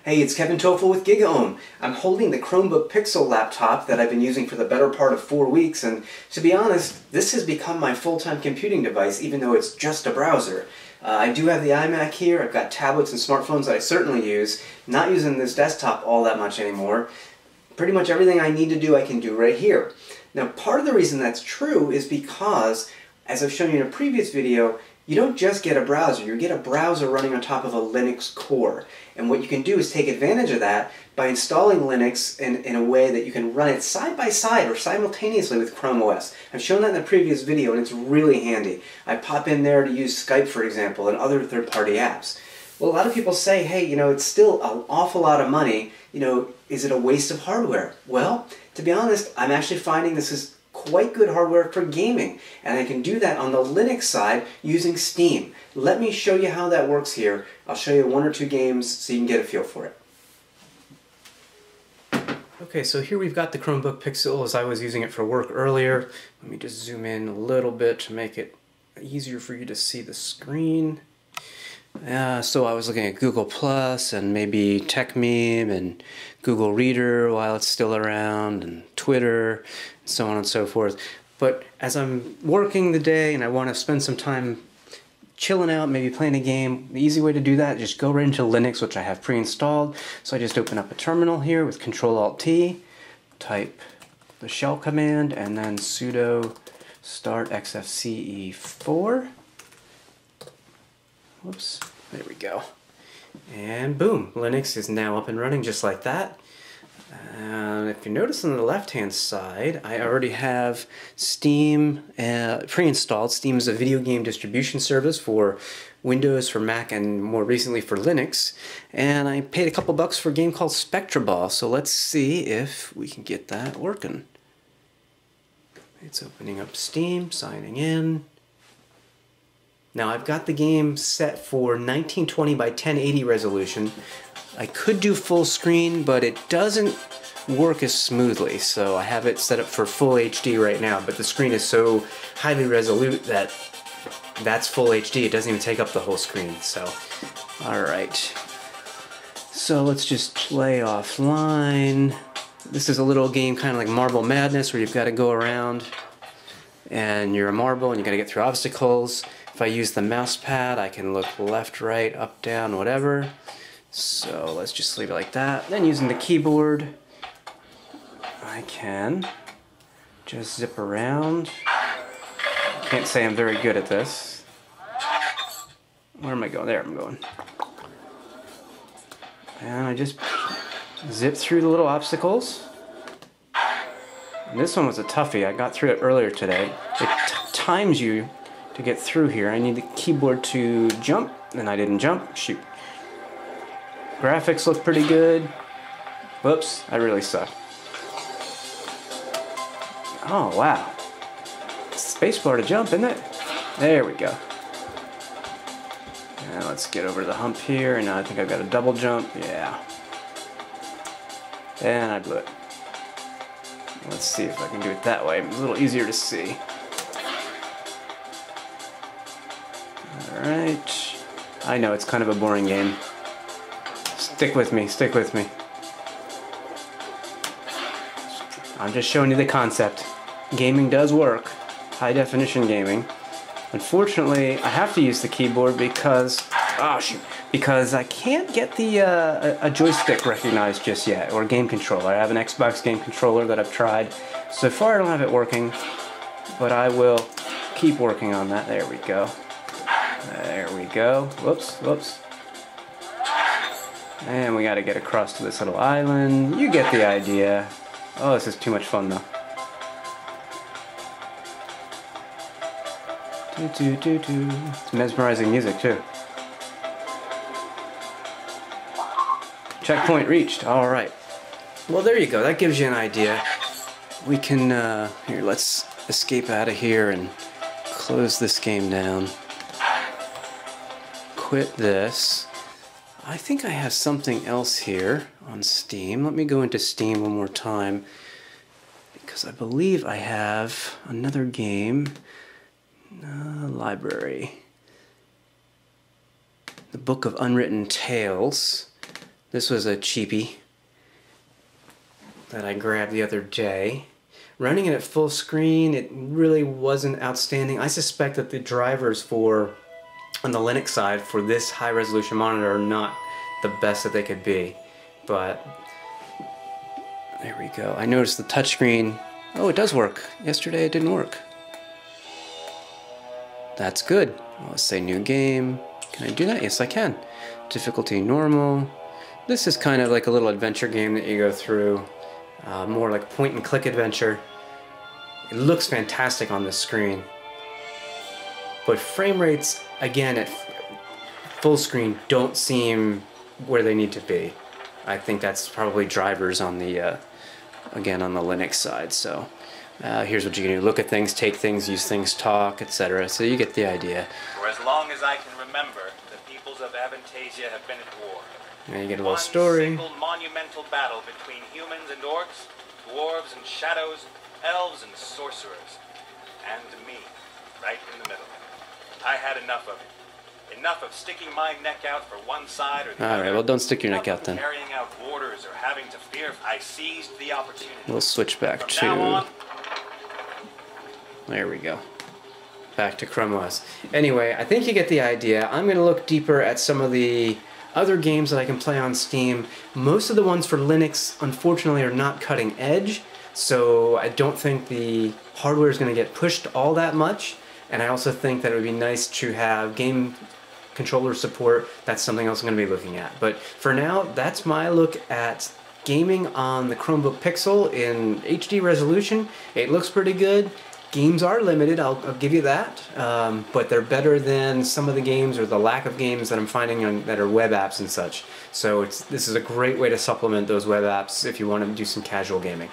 Hey, it's Kevin Toffel with GigaOM. I'm holding the Chromebook Pixel laptop that I've been using for the better part of 4 weeks, and to be honest, this has become my full-time computing device, even though it's just a browser. I do have the iMac here, I've got tablets and smartphones that I certainly use, not using this desktop all that much anymore. Pretty much everything I need to do I can do right here. Now, part of the reason that's true is because, as I've shown you in a previous video, you don't just get a browser, you get a browser running on top of a Linux core. And what you can do is take advantage of that by installing Linux in a way that you can run it side by side or simultaneously with Chrome OS. I've shown that in the previous video and it's really handy. I pop in there to use Skype, for example, and other third-party apps. Well, a lot of people say, hey, it's still an awful lot of money, is it a waste of hardware? Well, to be honest, I'm actually finding this is quite good hardware for gaming, and I can do that on the Linux side using Steam. Let me show you how that works here. I'll show you 1 or 2 games so you can get a feel for it. Okay, so here we've got the Chromebook Pixel as I was using it for work earlier. Let me just zoom in a little bit to make it easier for you to see the screen. So I was looking at Google Plus and maybe TechMeme and Google Reader while it's still around, and Twitter, and so on and so forth. But as I'm working the day and I want to spend some time chilling out, maybe playing a game, the easy way to do that is just go right into Linux, which I have pre-installed. So I just open up a terminal here with Control-Alt-T, type the shell command, and then sudo start xfce4. Whoops, there we go. And boom, Linux is now up and running just like that. If you notice on the left-hand side, I already have Steam pre-installed. Steam is a video game distribution service for Windows, for Mac, and more recently for Linux. And I paid a couple bucks for a game called Spectraball, so let's see if we can get that working. It's opening up Steam, signing in. Now I've got the game set for 1920 by 1080 resolution. I could do full screen, but it doesn't work as smoothly, so I have it set up for full HD right now, but the screen is so highly resolute that that's full HD. It doesn't even take up the whole screen, so alright. So let's just play offline. This is a little game kind of like Marble Madness where you've got to go around and you're a marble and you got to get through obstacles. If I use the mouse pad, I can look left, right, up, down, whatever. So let's just leave it like that. Then using the keyboard, I can just zip around. Can't say I'm very good at this. Where am I going? There I'm going. And I just zip through the little obstacles. And this one was a toughie. I got through it earlier today. It times you to get through here. I need the keyboard to jump, and I didn't jump. Shoot. Graphics look pretty good. Whoops, I really suck. Oh, wow. Spacebar to jump, isn't it? There we go. And let's get over the hump here, and now I think I've got a double jump. Yeah. And I blew it. Let's see if I can do it that way. It's a little easier to see. Alright. I know, it's kind of a boring game. Stick with me, stick with me. I'm just showing you the concept. Gaming does work. High definition gaming. Unfortunately, I have to use the keyboard because because I can't get the a joystick recognized just yet, or a game controller. I have an Xbox game controller that I've tried. So far I don't have it working, but I will keep working on that. There we go. There we go. Whoops, whoops. And we gotta get across to this little island. You get the idea. Oh, this is too much fun though. It's mesmerizing music too. Checkpoint reached. Alright. Well, there you go. That gives you an idea. We can, here, let's escape out of here and close this game down. Quit this. I think I have something else here on Steam. Let me go into Steam one more time, because I believe I have another game. Library. The Book of Unwritten Tales. This was a cheapie that I grabbed the other day. Running it at full screen, it really wasn't outstanding. I suspect that the drivers for, on the Linux side, for this high resolution monitor are not the best that they could be. But there we go. I noticed the touchscreen. Oh, it does work. Yesterday it didn't work. That's good. Let's say new game. Can I do that? Yes, I can. Difficulty normal. This is kind of like a little adventure game that you go through. More like point and click adventure. It looks fantastic on this screen. But frame rates, again, at full screen don't seem where they need to be. I think that's probably drivers on the, again, on the Linux side. So here's what you can do. Look at things, take things, use things, talk, etc. So you get the idea. For as long as I can remember, the peoples of Avantasia have been at war. And you get a little story. One single monumental battle between humans and orcs, dwarves and shadows, elves and sorcerers, and me, right in the middle. I had enough of it. Enough of sticking my neck out for one side or the other. Alright, well don't stick your neck out then. Carrying out orders or having to fear. I seized the opportunity. We'll switch back From now on, there we go. Back to Chrome OS. Anyway, I think you get the idea. I'm going to look deeper at some of the other games that I can play on Steam. Most of the ones for Linux, unfortunately, are not cutting edge, so I don't think the hardware is going to get pushed all that much, and I also think that it would be nice to have game controller support. That's something else I'm going to be looking at. But for now, that's my look at gaming on the Chromebook Pixel in HD resolution. It looks pretty good. Games are limited, I'll give you that, but they're better than some of the games or the lack of games that I'm finding that are web apps and such. So this is a great way to supplement those web apps if you want to do some casual gaming.